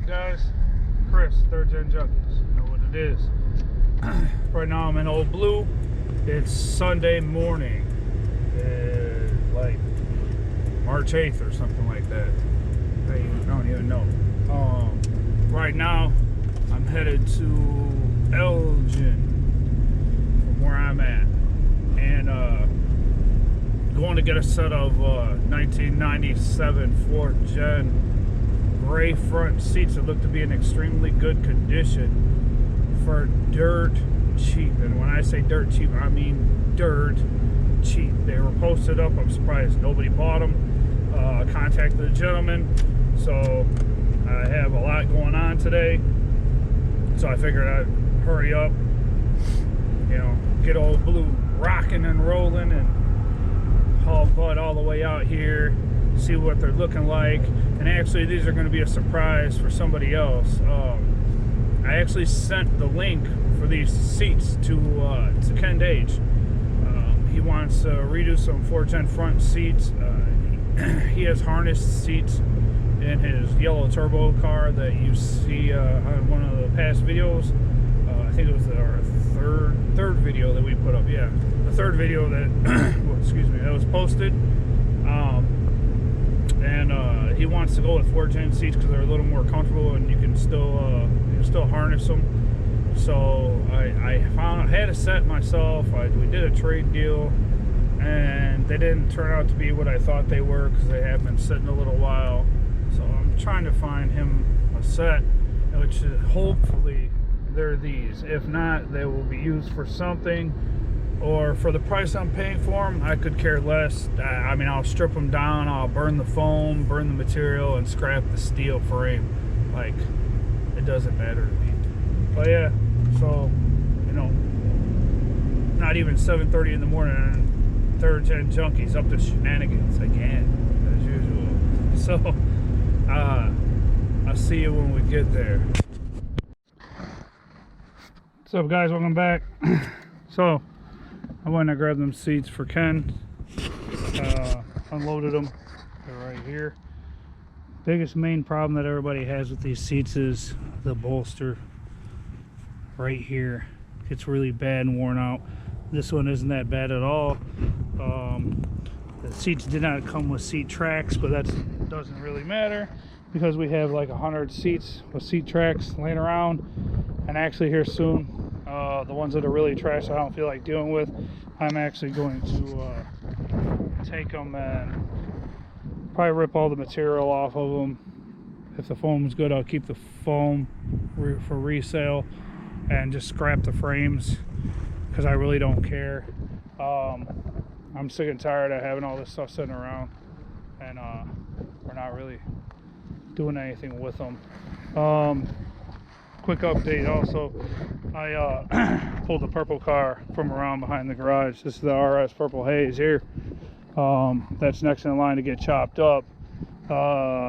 guys? Chris, third Gen Junkies. You know what it is. Right now I'm in Old Blue. It's Sunday morning. Like March 8th or something like that. I don't even know. Right now I'm headed to Elgin from where I'm at. And going to get a set of 1997 Ford Gen gray front seats that look to be in extremely good condition for dirt cheap. And when I say dirt cheap, I mean dirt cheap. They were posted up. I'm surprised nobody bought them. Contacted the gentleman. So I have a lot going on today. So I figured I'd hurry up, you know, get Old Blue rocking and rolling and haul butt all the way out here, see what they're looking like. And actually these are going to be a surprise for somebody else. I actually sent the link for these seats to Ken Dage. He wants to redo some 410 front seats. He has harnessed seats in his yellow turbo car that you see on one of the past videos. I think it was our third video that we put up. Yeah, the third video that well, excuse me, that was posted. And he wants to go with 410 seats because they're a little more comfortable and you can still harness them. So I had a set myself. We did a trade deal, and they didn't turn out to be what I thought they were because they have been sitting a little while. So I'm trying to find him a set, which hopefully they're these. If not, they will be used for something, or for the price I'm paying for them, I could care less. I mean, I'll strip them down, I'll burn the foam, burn the material, and scrap the steel frame. Like, it doesn't matter to me. But yeah, so, you know, not even 7:30 in the morning, and third Gen Junkies up to shenanigans again, as usual. So, I'll see you when we get there. What's up, guys? Welcome back. So, I went and grabbed them seats for Ken. Unloaded them. They're right here. Biggest main problem that everybody has with these seats is the bolster right here. It's really bad and worn out. This one isn't that bad at all. The seats did not come with seat tracks, but that doesn't really matter because we have like 100 seats with seat tracks laying around. And actually here soon, the ones that are really trash I don't feel like dealing with, I'm actually going to take them and probably rip all the material off of them. If the foam's good, I'll keep the foam for resale and just scrap the frames because I really don't care. I'm sick and tired of having all this stuff sitting around, and we're not really doing anything with them. Quick update also, I pulled the purple car from around behind the garage. This is the RS Purple Haze here. That's next in line to get chopped up.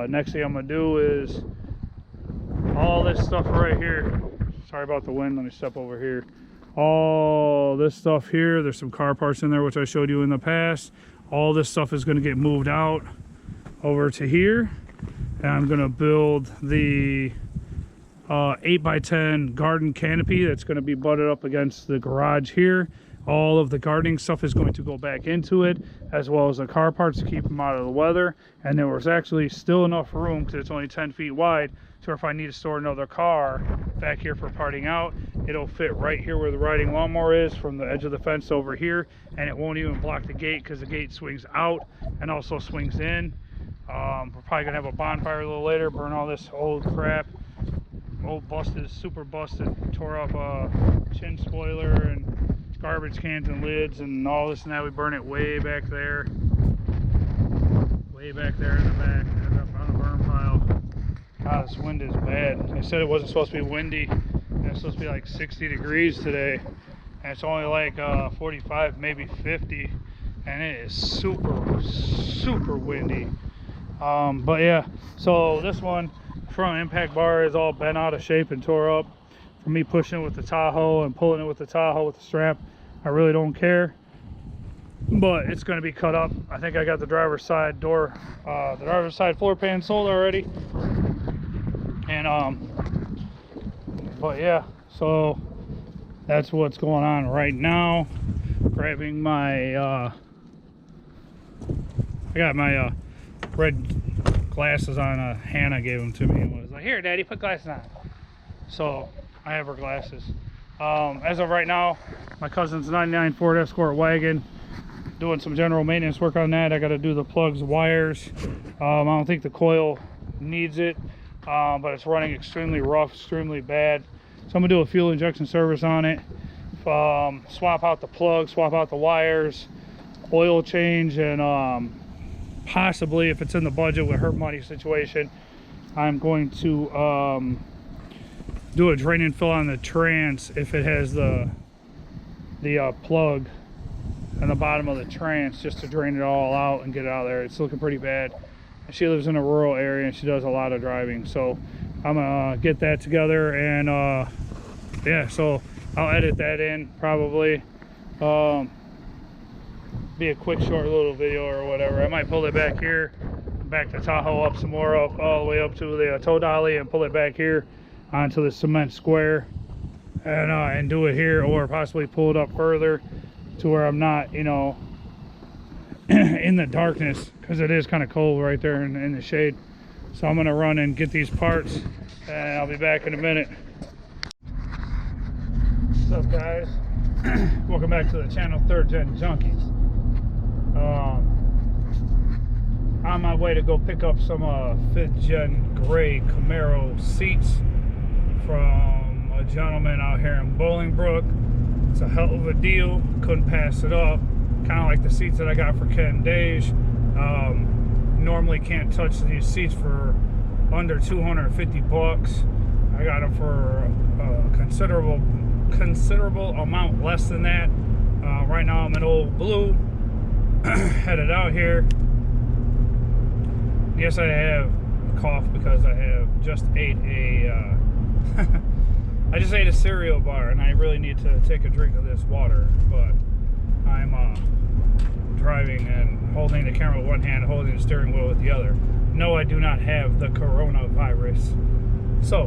Next thing I'm gonna do is all this stuff right here. Sorry about the wind, let me step over here. All this stuff here, there's some car parts in there which I showed you in the past. All this stuff is gonna get moved out over to here, and I'm gonna build the 8x10 garden canopy that's going to be butted up against the garage here. All of the gardening stuff is going to go back into it, as well as the car parts to keep them out of the weather. And there was actually still enough room, because it's only 10 feet wide, so if I need to store another car back here for parting out, it'll fit right here where the riding lawnmower is from the edge of the fence over here, and it won't even block the gate because the gate swings out and also swings in. We're probably going to have a bonfire a little later, burn all this old crap. Old busted, super busted, tore up chin spoiler and garbage cans and lids and all this and that. We burn it way back there in the back, up on a burn pile. God, this wind is bad. They said it wasn't supposed to be windy, and it's supposed to be like 60 degrees today, and it's only like 45, maybe 50, and it is super windy. But yeah, so this one, front impact bar is all bent out of shape and tore up from me pushing it with the Tahoe and pulling it with the Tahoe with the strap. I really don't care, but it's going to be cut up. I think I got the driver's side door, the driver's side floor pan sold already. And but yeah, so that's what's going on right now. Grabbing my I got my red glasses on. Hannah gave them to me and was like, "Here, Daddy, put glasses on." So I have her glasses. As of right now, my cousin's 99 Ford Escort wagon, doing some general maintenance work on that. I got to do the plugs, wires. I don't think the coil needs it, but it's running extremely rough, extremely bad. So I'm gonna do a fuel injection service on it, swap out the plugs, swap out the wires, oil change, and possibly, if it's in the budget with her money situation, I'm going to do a drain and fill on the trans if it has the plug on the bottom of the trans, just to drain it all out and get it out of there. It's looking pretty bad. She lives in a rural area and she does a lot of driving, so I'm gonna get that together. And yeah, so I'll edit that in, probably be a quick short little video or whatever. I might pull it back here, back to Tahoe, up some more, up all the way up to the tow dolly, and pull it back here onto the cement square, and do it here, or possibly pull it up further to where I'm not, you know, in the darkness, because it is kind of cold right there in the shade. So I'm gonna run and get these parts, and I'll be back in a minute. What's up, guys? Welcome back to the channel, Third Gen Junkies. On my way to go pick up some 5th Gen gray Camaro seats from a gentleman out here in Bolingbrook. It's a hell of a deal, couldn't pass it up. Kind of like the seats that I got for Ken Dage. Normally can't touch these seats for under 250 bucks. I got them for a considerable amount less than that. Right now I'm in Old Blue, headed out here. Yes, I have a cough because I have just ate a I just ate a cereal bar, and I really need to take a drink of this water, but I'm driving and holding the camera with one hand, holding the steering wheel with the other. No, I do not have the coronavirus. So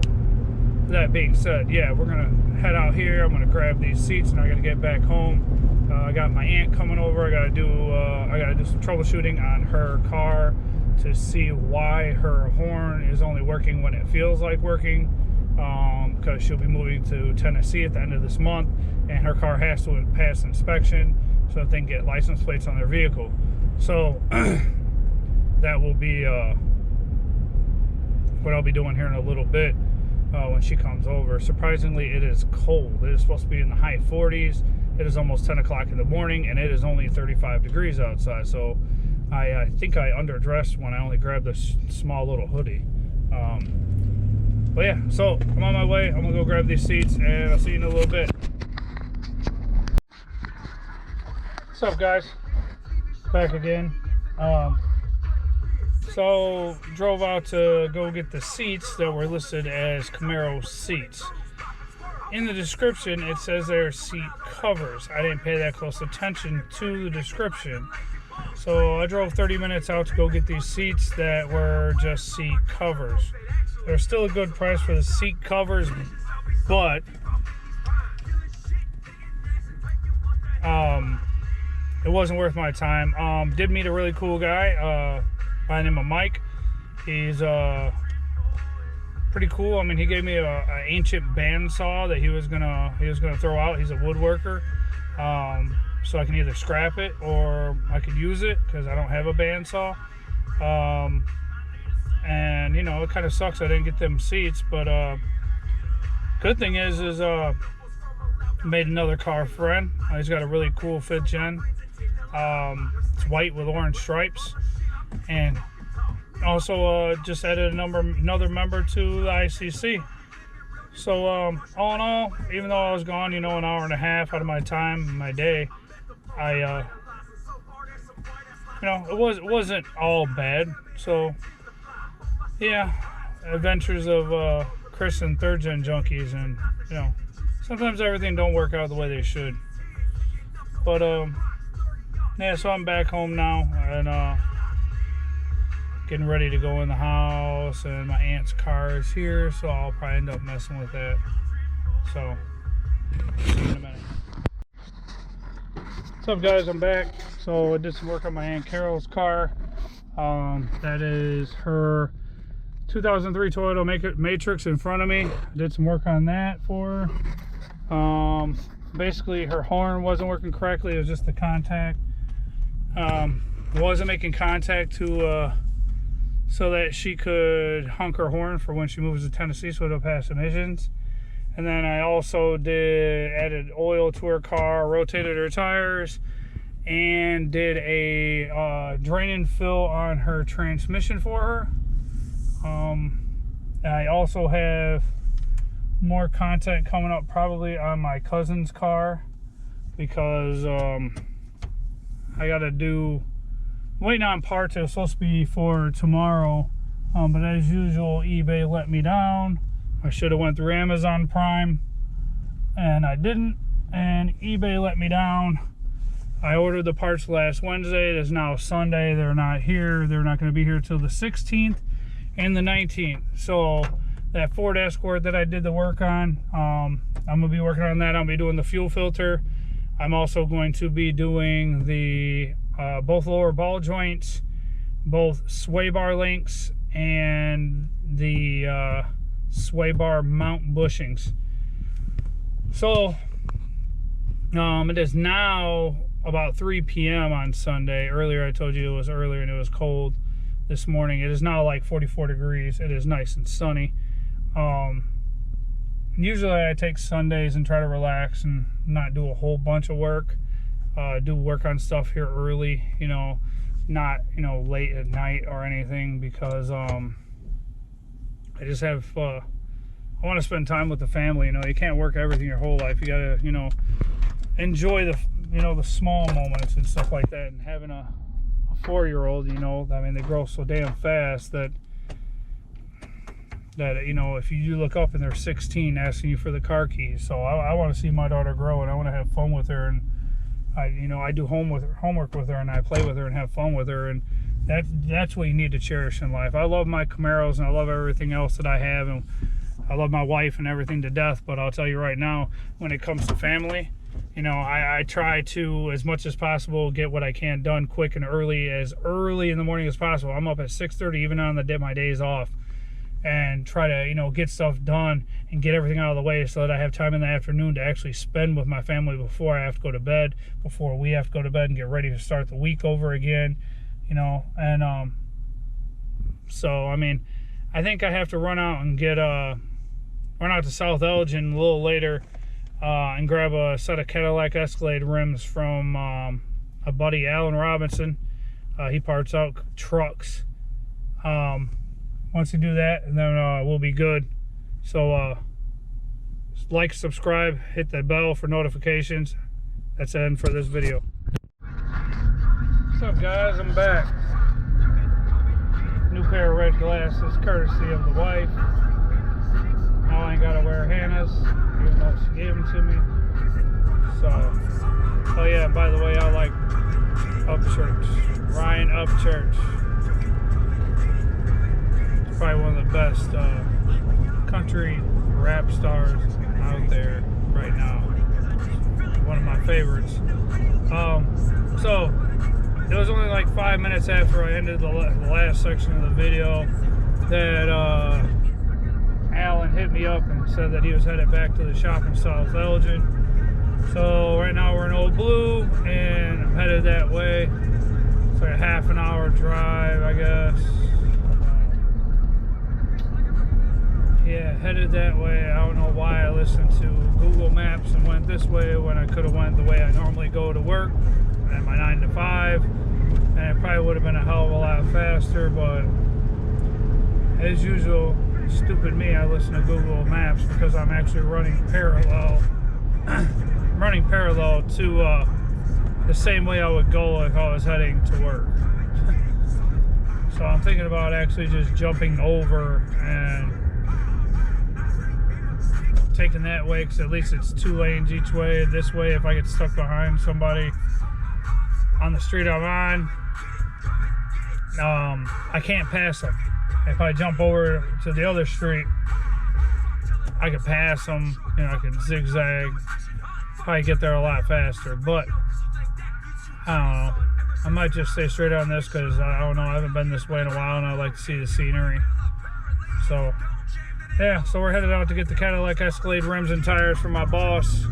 that being said, yeah, we're gonna head out here. I'm gonna grab these seats and I gotta get back home. I got my aunt coming over. I gotta do some troubleshooting on her car to see why her horn is only working when it feels like working, because she'll be moving to Tennessee at the end of this month, and her car has to pass inspection so that they can get license plates on their vehicle. So that will be what I'll be doing here in a little bit when she comes over. Surprisingly, it is cold. It is supposed to be in the high 40s. It is almost 10 o'clock in the morning, and it is only 35 degrees outside. So I think I underdressed when I only grabbed this small little hoodie. But yeah, so I'm on my way. I'm gonna go grab these seats, and I'll see you in a little bit. What's up, guys? Back again. So drove out to go get the seats that were listed as Camaro seats. In the description, it says they're seat covers. I didn't pay that close attention to the description. So I drove 30 minutes out to go get these seats that were just seat covers. They're still a good price for the seat covers, but it wasn't worth my time. Did meet a really cool guy by the name of Mike. He's pretty cool. I mean, he gave me an ancient bandsaw that he was gonna throw out. He's a woodworker. So I can either scrap it or I could use it because I don't have a bandsaw. And you know, it kind of sucks I didn't get them seats, but good thing is made another car friend. He's got a really cool 5th Gen. It's white with orange stripes, and also just added another member to the ICC. So all in all, even though I was gone, you know, an hour and a half out of my time, my day, I you know, it wasn't all bad. So yeah, adventures of Chris and 3rd Gen Junkies, and you know, sometimes everything don't work out the way they should. But yeah, so I'm back home now, and getting ready to go in the house, and my aunt's car is here, so I'll probably end up messing with that. So, see you in a minute. What's up, guys? I'm back. So I did some work on my Aunt Carol's car. That is her 2003 Toyota Matrix in front of me. I did some work on that for her. Basically, her horn wasn't working correctly. It was just the contact. Wasn't making contact to so that she could honk her horn for when she moves to Tennessee, so it'll pass emissions. And then I also added oil to her car, rotated her tires, and did a drain and fill on her transmission for her. I also have more content coming up probably on my cousin's car, because I gotta do, waiting on parts. It was supposed to be for tomorrow, but as usual, eBay let me down. I should have went through Amazon Prime, and I didn't, and eBay let me down. I ordered the parts last Wednesday. It is now Sunday. They're not here. They're not going to be here till the 16th and the 19th. So that Ford Escort that I did the work on, I'm going to be working on that. I'll be doing the fuel filter. I'm also going to be doing the both lower ball joints, both sway bar links, and the sway bar mount bushings. So it is now about 3 p.m. on Sunday. Earlier I told you it was earlier and it was cold. This morning it is now like 44 degrees. It is nice and sunny. Usually I take Sundays and try to relax and not do a whole bunch of work. Do work on stuff here early, you know, not, you know, late at night or anything, because I just have I want to spend time with the family. You know, you can't work everything your whole life. You gotta, you know, enjoy the, you know, the small moments and stuff like that. And having a 4-year-old, you know, I mean, they grow so damn fast that you know, if you look up and they're 16 asking you for the car keys. So I want to see my daughter grow, and I want to have fun with her, and I do homework with her, and I play with her and have fun with her, and that's what you need to cherish in life. I love my Camaros and I love everything else that I have, and I love my wife and everything to death. But I'll tell you right now, when it comes to family, you know, I try to, as much as possible, get what I can done quick and early in the morning as possible. I'm up at 6:30 even on my days off, and try to, you know, get stuff done and get everything out of the way so that I have time in the afternoon to actually spend with my family before I have to go to bed, before we have to go to bed and get ready to start the week over again, you know. And so I mean, I think I have to run out and get run out to South Elgin a little later and grab a set of Cadillac Escalade rims from a buddy, Alan Robinson. He parts out trucks. Once you do that, and then we'll be good. So like, subscribe, hit the bell for notifications. That's the end for this video. What's up, guys? I'm back. New pair of red glasses, courtesy of the wife. Now I ain't gotta wear Hannah's, even though she gave them to me. So, oh yeah, and by the way, I like Upchurch, Ryan Upchurch. Probably one of the best country rap stars out there right now. One of my favorites. So it was only like 5 minutes after I ended the last section of the video that Alan hit me up and said that he was headed back to the shop in South Elgin. So right now we're in Old Blue and I'm headed that way. It's like a half an hour drive, I guess. Yeah, headed that way. I don't know why I listened to Google Maps and went this way when I could have went the way I normally go to work at my 9 to 5, and it probably would have been a hell of a lot faster. But as usual, stupid me, I listen to Google Maps because I'm actually running parallel to the same way I would go if I was heading to work. So I'm thinking about actually just jumping over and taking that way, because at least it's 2 lanes each way. This way, if I get stuck behind somebody on the street I'm on, I can't pass them. If I jump over to the other street, I could pass them, you know, I could zigzag, probably get there a lot faster, but I don't know. I might just stay straight on this because I don't know, I haven't been this way in a while and I like to see the scenery. So, yeah, so we're headed out to get the Cadillac Escalade rims and tires for my boss.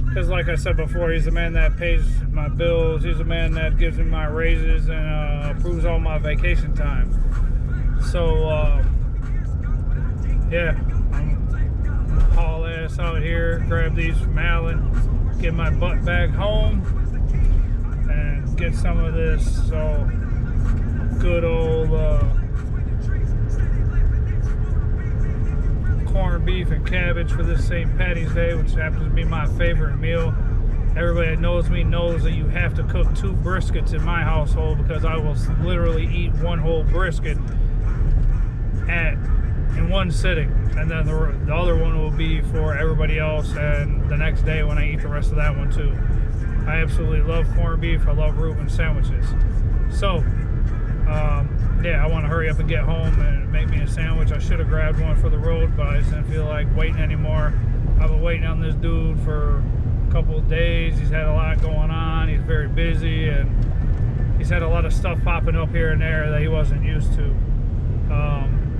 Because like I said before, he's the man that pays my bills, he's the man that gives me my raises and approves all my vacation time. So, yeah, I'm gonna haul ass out here, grab these from Allen, get my butt back home, and get some of this good old corned beef and cabbage for this St. Patty's Day, which happens to be my favorite meal. Everybody that knows me knows that you have to cook 2 briskets in my household because I will literally eat one whole brisket in one sitting, and then the other one will be for everybody else, and the next day when I eat the rest of that one too. I absolutely love corned beef. I love Reuben sandwiches. So, yeah, I want to hurry up and get home and make me a sandwich. I should have grabbed one for the road, but I just didn't feel like waiting anymore. I've been waiting on this dude for a couple of days. He's had a lot going on. He's very busy, and he's had a lot of stuff popping up here and there that he wasn't used to.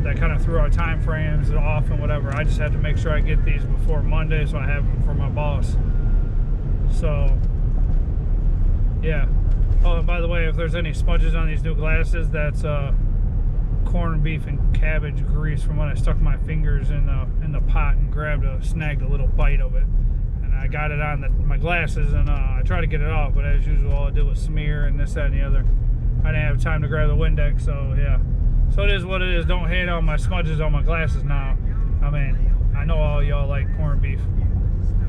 That kind of threw our time frames off and whatever. I just had to make sure I get these before Monday so I have them for my boss. So, yeah. Oh, and by the way, if there's any smudges on these new glasses, that's corned beef and cabbage grease from when I stuck my fingers in the pot and snagged a little bite of it. And I got it on my glasses, and I tried to get it off, but as usual, all I did was smear and this, that, and the other. I didn't have time to grab the Windex, so yeah. So it is what it is. Don't hate on my smudges on my glasses now. I mean, I know all y'all like corned beef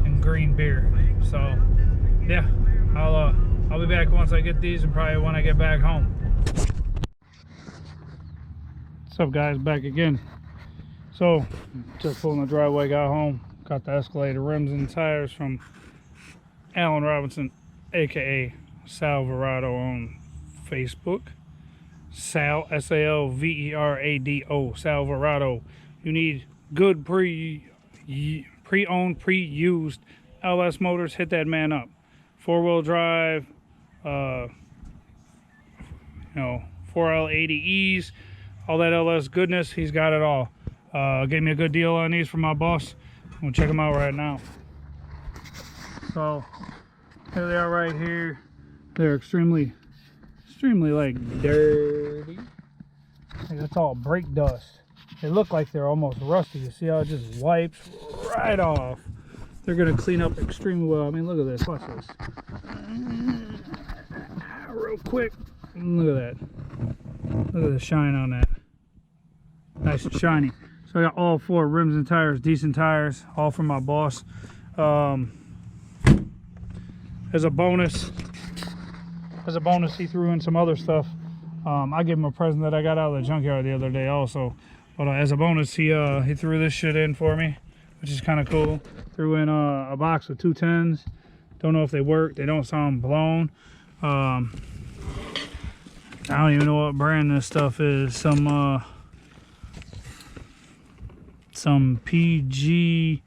and green beer. So, yeah, I'll be back once I get these and probably when I get back home. What's up, guys? Back again. So, just pulling the driveway, got home. Got the Escalade rims and tires from Alan Robinson, aka Salverado on Facebook. Sal, S-A-L-V-E-R-A-D-O, Salverado. You need good pre-owned, pre-used LS motors. Hit that man up. 4-wheel drive, you know, 4L80Es, all that LS goodness. He's got it all. Gave me a good deal on these from my boss. I'm gonna check them out right now. So here they are right here. They're extremely like dirty. Like it's all brake dust. They look like they're almost rusty. You see how it just wipes right off. They're gonna clean up extremely well. I mean, look at this. Watch this. Real quick. Look at that. Look at the shine on that. Nice and shiny. So I got all 4 rims and tires, decent tires, all from my boss. As a bonus, he threw in some other stuff. I gave him a present that I got out of the junkyard the other day also. But as a bonus, he threw this shit in for me, which is kind of cool. Threw in a box of 210s. Don't know if they work. They don't sound blown. I don't even know what brand this stuff is. Some PG.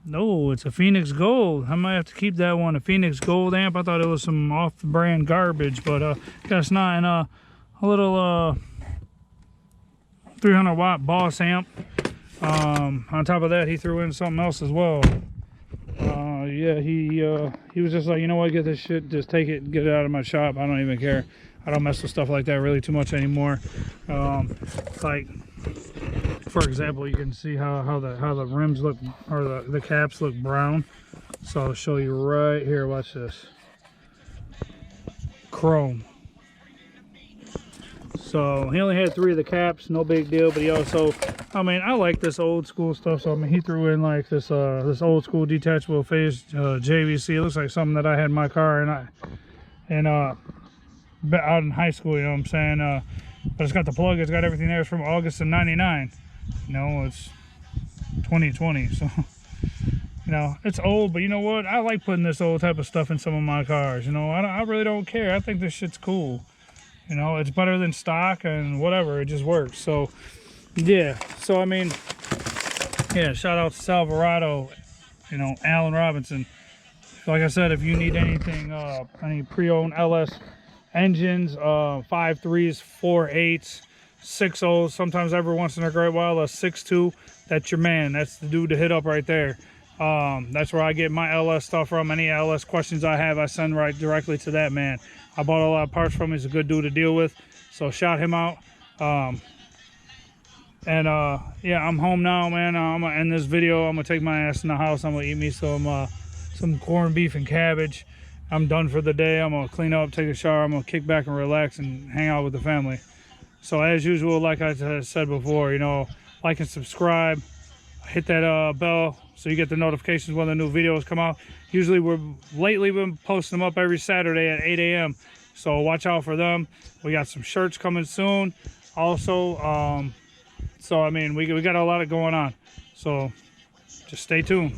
No, it's a Phoenix Gold. I might have to keep that one. A Phoenix Gold amp. I thought it was some off-brand garbage, but that's not. And a little 300 watt Boss amp. On top of that, he threw in something else as well. Yeah, he was just like, you know what, get this shit, just take it, get it out of my shop. I don't even care. I don't mess with stuff like that really too much anymore. Like, for example, you can see how the rims look, or the caps look brown. So I'll show you right here. Watch this. Chrome. So he only had 3 of the caps, no big deal. But he also, I mean, I like this old school stuff. So I mean, he threw in like this old school detachable phase JVC. It looks like something that I had in my car, and out in high school. You know what I'm saying? But it's got the plug. It's got everything there. It's from August of '99. You know, it's 2020, so you know it's old. But you know what? I like putting this old type of stuff in some of my cars. You know, I really don't care. I think this shit's cool. You know, it's better than stock and whatever. It just works. So, yeah. So, I mean, yeah, shout out to Salvarado, you know, Allen Robinson. Like I said, if you need anything, any pre-owned LS engines, 5.3s, 4.8s, 6.0s, sometimes every once in a great while, a 6.2, that's your man. That's the dude to hit up right there. That's where I get my LS stuff from. Any LS questions I have, I send right directly to that man. I bought a lot of parts from him. He's a good dude to deal with. So shout him out. Yeah, I'm home now, man. I'm gonna end this video. I'm gonna take my ass in the house. I'm gonna eat me some corned beef and cabbage. I'm done for the day. I'm gonna clean up, take a shower. I'm gonna kick back and relax and hang out with the family. So as usual, like I said before, you know, like and subscribe. Hit that bell so you get the notifications when the new videos come out. Usually lately been posting them up every Saturday at 8 a.m. So watch out for them. We got some shirts coming soon. Also, so I mean, we got a lot going on. So just stay tuned.